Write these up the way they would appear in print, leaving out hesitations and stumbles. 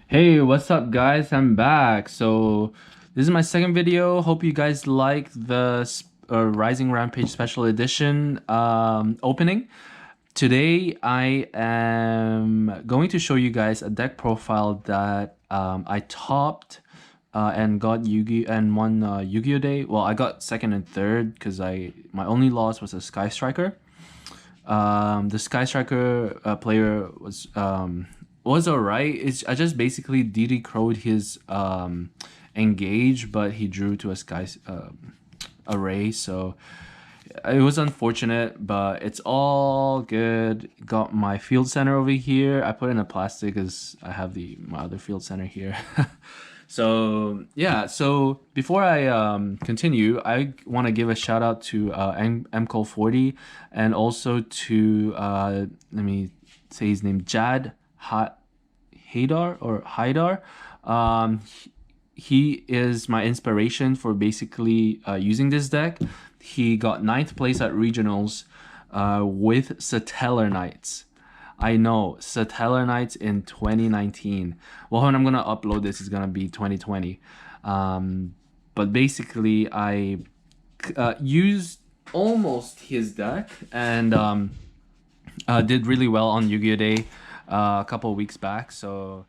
Hey, what's up, guys? I'm back. So, this is my second video. Hope you guys liked the Rising Rampage Special Edition opening. Today, I am going to show you guys a deck profile that I topped and got Yu-Gi and won Yu-Gi-Oh! Day. Well, I got second and third because my only loss was a Sky Striker. The Sky Striker player was alright. I just basically DD crowed his engage, but he drew to a Sky array, so it was unfortunate, but it's all good. Got my field center over here. I put in a plastic because I have my other field center here. So yeah, so before I continue, I want to give a shout out to MCole40 and also to let me say his name, Haidar or Haidar. Um, he is my inspiration for basically using this deck. He got 9th place at regionals with Satellarknights. I know, Satellarknights in 2019. Well, when I'm gonna upload this, it's gonna be 2020. But basically, I used almost his deck and did really well on Yu-Gi-Oh! Day a couple of weeks back. So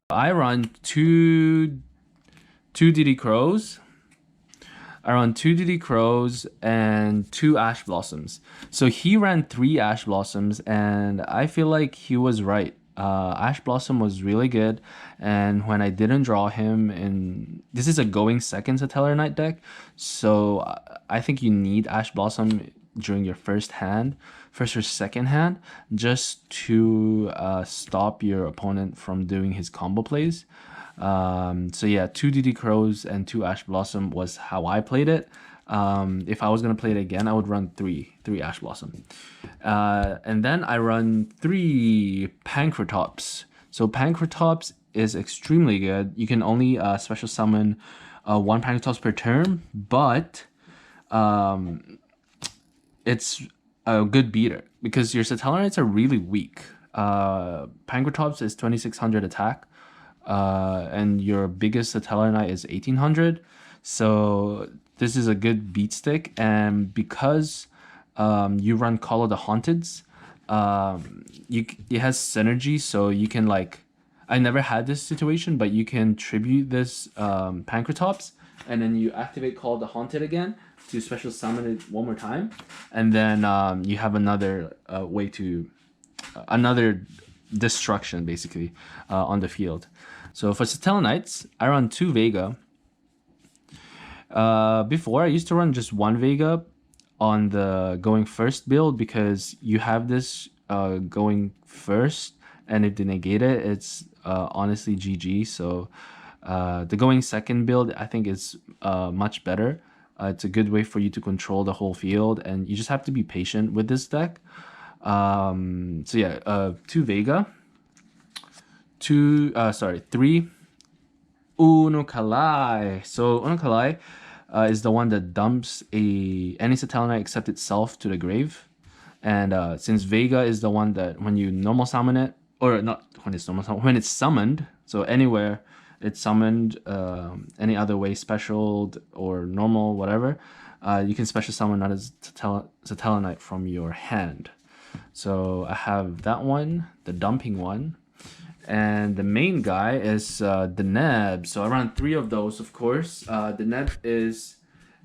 I run two DD Crows. I run 2 DD Crows and 2 Ash Blossoms. So he ran 3 Ash Blossoms, and I feel like he was right. Ash Blossom was really good, and when I didn't draw him, and this is a going second Satellarknight deck, so I think you need Ash Blossom during your first or second hand, just to stop your opponent from doing his combo plays. So yeah, 2 DD Crows and 2 Ash Blossom was how I played it. If I was gonna play it again, I would run three Ash Blossom. And then I run 3 Pankratops. So Pankratops is extremely good. You can only special summon 1 Pankratops per turn, but it's a good beater because your Satellarknights are really weak. Pankratops is 2600 attack, and your biggest Satellarknight is 1800. So this is a good beat stick, and because you run Call of the Haunteds, it has synergy, so you can like. I never had this situation, but you can tribute this Pankratops, and then you activate Call of the Haunted again to special summon it one more time, and then you have another way to another destruction basically on the field. So for Satellarknights, I run 2 Vega. Before I used to run just 1 Vega on the going first build because you have this going first, and if they negate it, it's honestly GG. So the going second build, I think, is much better. It's a good way for you to control the whole field, and you just have to be patient with this deck. So yeah, 2 Vega, 3 Uno Kalai. So Uno Kalai is the one that dumps any Satellarknight except itself to the grave. And since Vega is the one that when you normal summon it, or not when it's normal summon, when it's summoned, so anywhere it's summoned, any other way, special or normal, whatever, you can special summon another Satellarknight from your hand. So I have that one, the dumping one. And the main guy is the Neb. So I run 3 of those, of course. The Neb is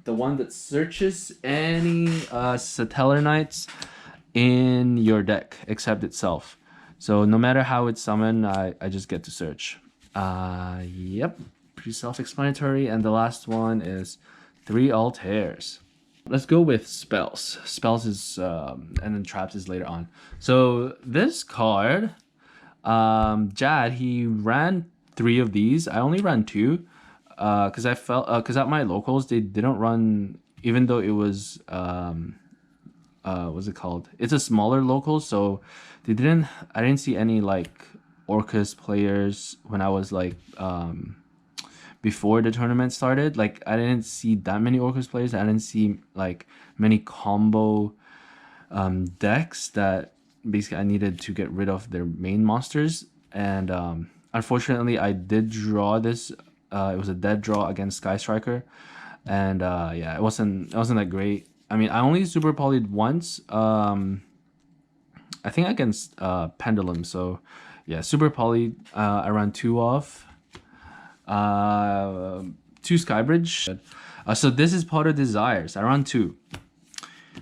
the one that searches any Satellarknights in your deck except itself. So no matter how it's summoned, I just get to search. Yep, pretty self-explanatory. And the last one is 3 Altairs. Let's go with spells. Spells is and then traps is later on. So this card, Jad, he ran 3 of these. I only ran 2, because I felt because at my locals they didn't run, even though it was what's it called? It's a smaller local, so I didn't see any like Orcus players when I was like before the tournament started. Like I didn't see that many Orcus players. I didn't see like many combo decks that basically I needed to get rid of their main monsters, and Unfortunately, I did draw this. It was a dead draw against Sky Striker, and yeah, it wasn't that great. I mean, I only super polyed once. I think against Pendulum. So yeah, super poly. I ran 2 off. 2 Skybridge. So this is Pot of Desires. I run 2.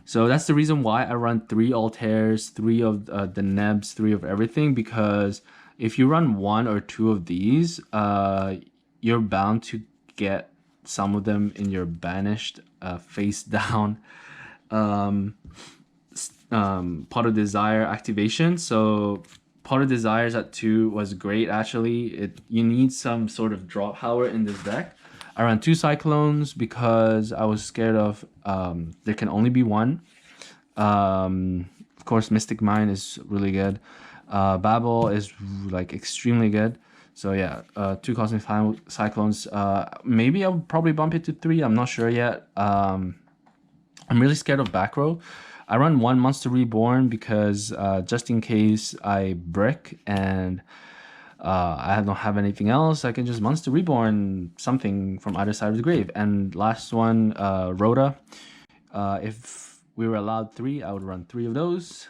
So that's the reason why I run 3 Altairs, 3 of the Nebs, 3 of everything, because if you run 1 or 2 of these, you're bound to get some of them in your banished face down Pot of Desire activation. So Pot of Desires at 2 was great actually. You need some sort of drop power in this deck. I ran 2 Cyclones because I was scared of there can only be 1. Of course, Mystic Mine is really good. Babel is like extremely good. So yeah, 2 Cosmic Cyclones. Maybe I'll probably bump it to 3. I'm not sure yet. I'm really scared of back row. I run 1 Monster Reborn because just in case I brick and I don't have anything else, I can just Monster Reborn something from either side of the grave. And last one, Rhoda. If we were allowed 3, I would run 3 of those.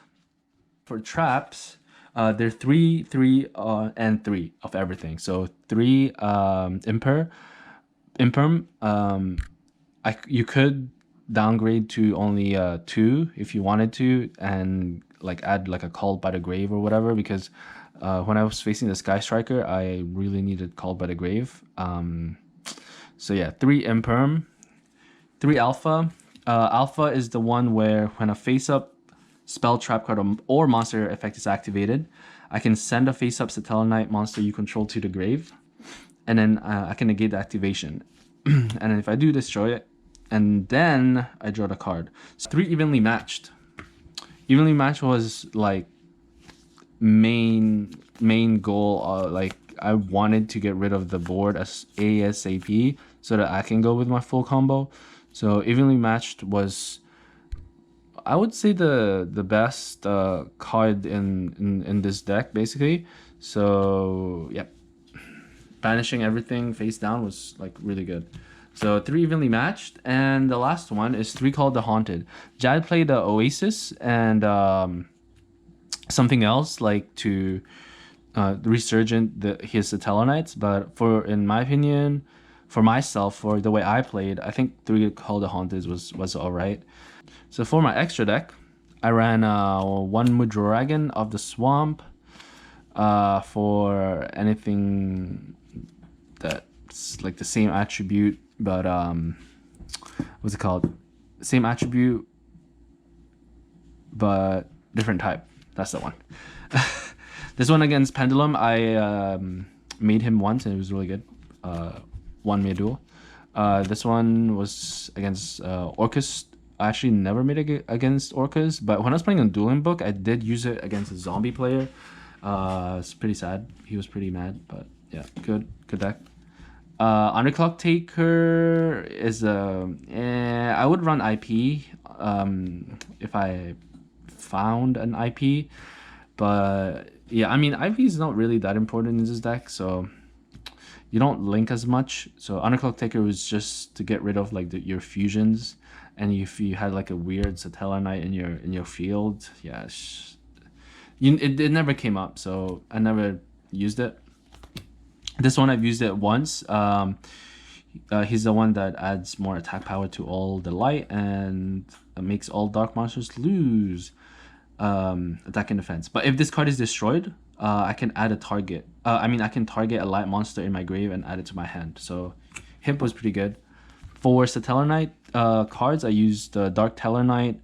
For traps, they're 3, 3, and 3 of everything. So 3 Imperm. You could downgrade to only 2 if you wanted to, and like add like a Called by the Grave or whatever, because when I was facing the Sky Striker, I really needed Called by the Grave. So yeah, 3 Imperm, 3 Alpha. Alpha is the one where when a face-up spell, trap card, or monster effect is activated, I can send a face-up Satellarknight monster you control to the grave, and then I can negate the activation. And then if I do, destroy it, and then I draw the card. So 3 Evenly Matched. Evenly Matched was like main goal. Like I wanted to get rid of the board as ASAP so that I can go with my full combo. So Evenly Matched was, I would say, the best card in this deck basically. So yeah, banishing everything face down was like really good. So 3 Evenly Matched, and the last one is 3 Called the Haunted. Jad played the Oasis and something else like to resurgent his Satellarknights, but in my opinion, for myself, for the way I played, I think 3 Called the Haunted was alright. So for my extra deck, I ran 1 Mudragon of the Swamp for anything that's like the same attribute, but what's it called? Same attribute, but different type. That's the one. This one against Pendulum, I made him once and it was really good. Won me a duel. This one was against Orcus. I actually never made it against Orcus, but when I was playing on Dueling Book, I did use it against a zombie player. It's pretty sad. He was pretty mad, but yeah, good deck. Underclock Taker is I would run IP if I found an IP, but yeah, I mean IP is not really that important in this deck, so you don't link as much. So Underclock Taker was just to get rid of like your fusions, and if you had like a weird Satellarknight in your field, yeah, it never came up, so I never used it. This one I've used it once. He's the one that adds more attack power to all the light and makes all dark monsters lose attack and defense. But if this card is destroyed, I can add a target. I can target a light monster in my grave and add it to my hand. So Himp was pretty good. For Satellarknight cards, I used Dark Tellarknight,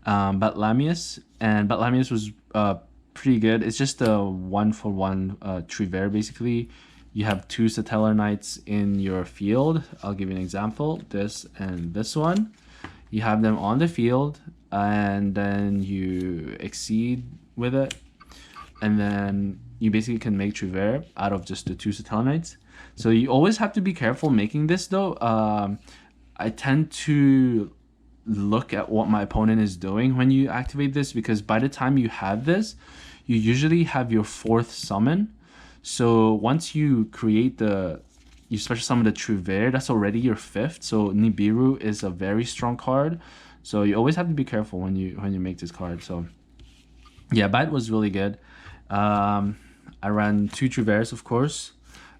Batlamius, and Batlamius was pretty good. It's just a 1-for-1 Trivere basically. You have 2 Satellarknights in your field. I'll give you an example. This and this one. You have them on the field, and then you exceed with it, and then you basically can make Trivere out of just the 2 Satellarknights. So you always have to be careful making this though. I tend to look at what my opponent is doing when you activate this, because by the time you have this, you usually have your 4th summon. So once you create you special summon the Truvere, that's already your 5th. So Nibiru is a very strong card. So you always have to be careful when you make this card. So yeah, Bite was really good. I ran 2 Truveres, of course.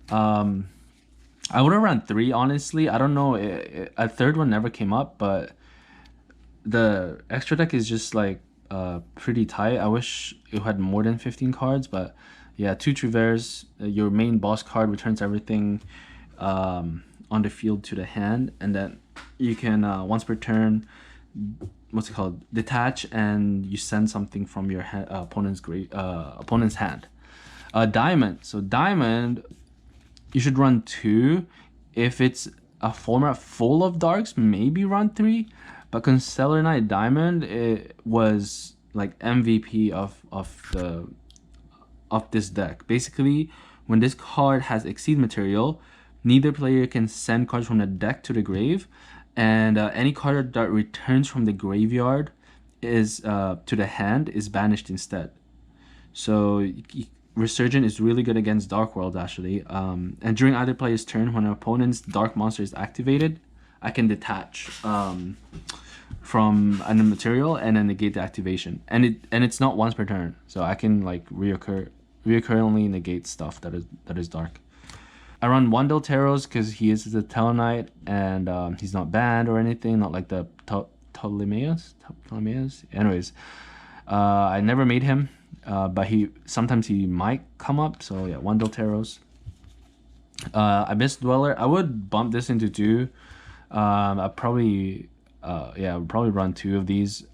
I would have run 3, honestly. I don't know. A third one never came up, but the extra deck is just like pretty tight. I wish it had more than 15 cards, but yeah, 2 Truveres. Your main boss card returns everything on the field to the hand, and then you can once per turn, what's it called, detach, and you send something from your opponent's hand. Diamond. So diamond, you should run 2. If it's a format full of darks, maybe run 3. But Satellarknight Diamond, it was like MVP of this deck. Basically, when this card has Exceed material, neither player can send cards from the deck to the grave, and any card that returns from the graveyard is to the hand is banished instead. So Resurgent is really good against Dark World, actually. And during either player's turn, when an opponent's Dark Monster is activated, I can detach from a material and then negate the activation. And it's not once per turn, so I can like reoccurrently negate stuff that is dark. I run Wandel Taros because he is the Tellarknight, and he's not banned or anything, not like the Ptolemaeus. Anyways, I never made him. But sometimes he might come up. So yeah, Wandel Taros. Abyss Dweller, I would bump this into 2. I probably probably run 2 of these.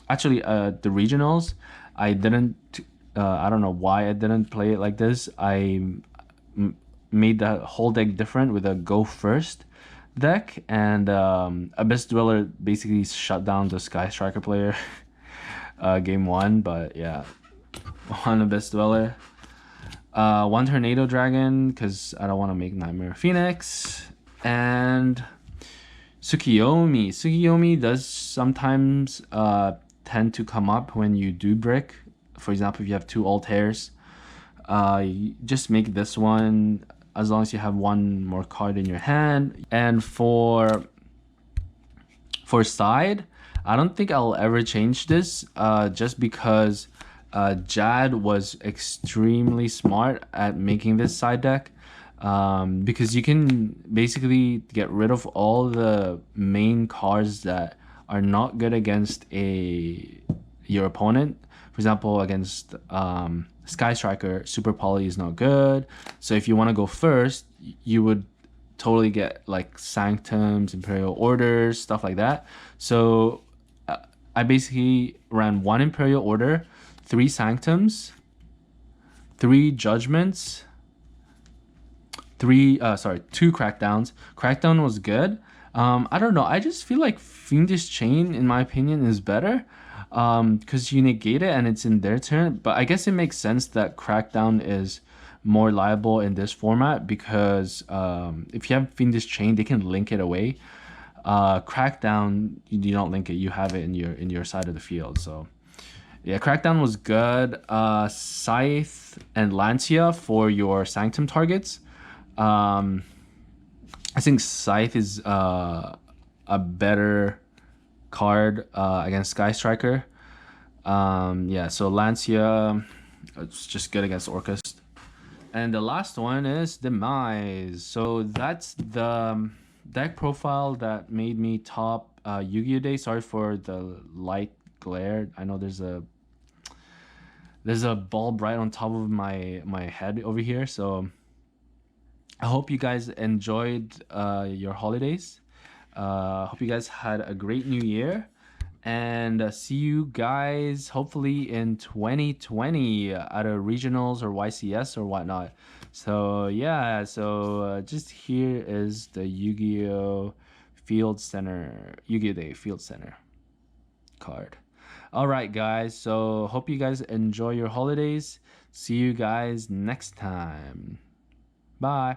Actually, the regionals, I didn't. I don't know why I didn't play it like this. I made the whole deck different with a go first deck, and Abyss Dweller basically shut down the Sky Striker player. Game 1, but yeah, 1 Abyss Dweller, 1 Tornado Dragon because I don't want to make Nightmare Phoenix, and Tsukiyomi. Tsukiyomi does sometimes tend to come up when you do brick. For example, if you have 2 Altairs, you just make this one as long as you have 1 more card in your hand. And for side, I don't think I'll ever change this just because Jad was extremely smart at making this side deck, because you can basically get rid of all the main cards that are not good against your opponent. For example, against Sky Striker, Super Poly is not good. So if you want to go first, you would totally get like Sanctums, Imperial Orders, stuff like that. So I basically ran 1 Imperial Order, 3 Sanctums, 3 Judgments, 2 Crackdowns. Crackdown was good. I don't know. I just feel like Fiendish Chain, in my opinion, is better because you negate it and it's in their turn. But I guess it makes sense that Crackdown is more liable in this format because if you have Fiendish Chain, they can link it away. Crackdown, you don't link it, you have it in your side of the field. So yeah, Crackdown was good. Scythe and Lancia for your Sanctum targets. I think Scythe is a better card against Sky Striker. Yeah, so Lancia, it's just good against Orcus. And the last one is Demise. So that's the deck profile that made me top Yu-Gi-Oh! Day. Sorry for the light glare. I know there's a bulb right on top of my head over here. So I hope you guys enjoyed your holidays. Hope you guys had a great new year. And see you guys hopefully in 2020 at a regionals or YCS or whatnot. So yeah, so just here is the Yu-Gi-Oh! Field Center, Yu-Gi-Oh! Day Field Center card. All right, guys. So hope you guys enjoy your holidays. See you guys next time. Bye.